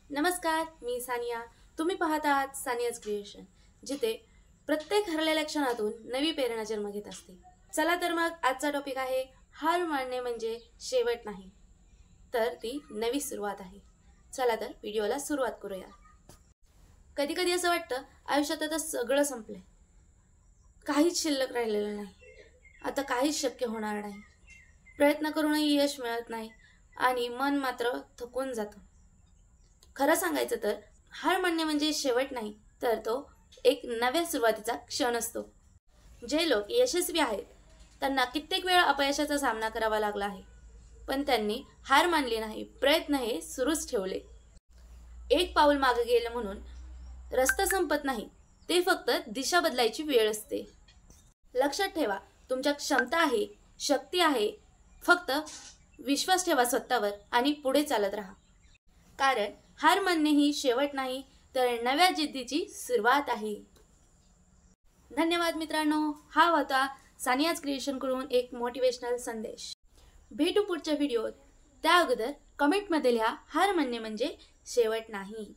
नमस्कार, मी सानिया. तुम्ही पाहत आहात सानियाज क्रिएशन, जिथे प्रत्येक हरलेल्या क्षणातून नवी प्रेरणा जन्म घेत असते. चला तर मग आजचा टॉपिक आहे हार मानणे म्हणजे शेवट नाही, तर ती नवी सुरुवात आहे. चला तर व्हिडिओला सुरुवात करूया. कधी कधी असं वाटतं आयुष्यात आता सगळं संपलंय, काहीच शिल्लक राहिलेलं नाही, आता काहीच शक्य होणार नाही. प्रयत्न करूनही यश मिळत नाही आणि मन मात्र थकून जातं. खरं सांगायचं तर हार मानणे म्हणजे शेवट नाही, तर तो एक नव्या सुरुवातीचा क्षण असतो. जे लोक यशस्वी आहेत त्यांना कित्येक वेळा अपयशाचा सामना करावा लागला आहे, पण त्यांनी हार मानली नाही, प्रयत्न हे सुरूच ठेवले. एक पाऊल मागे गेलं म्हणून रस्ता संपत नाही, ते फक्त दिशा बदलायची वेळ असते. लक्षात ठेवा, तुमच्या क्षमता आहे, शक्ती आहे, फक्त विश्वास ठेवा स्वतःवर आणि पुढे चालत राहा. कारण हार मानणे ही शेवट नाही, तर नव्या जिद्दीची सुरुवात आहे. धन्यवाद मित्रांनो. हा होता सानियाज क्रिएशनकडून एक मोटिवेशनल संदेश. भेटू पुढच्या व्हिडिओत. त्या अगोदर कमेंटमध्ये लिहा, हार मानणे म्हणजे शेवट नाही.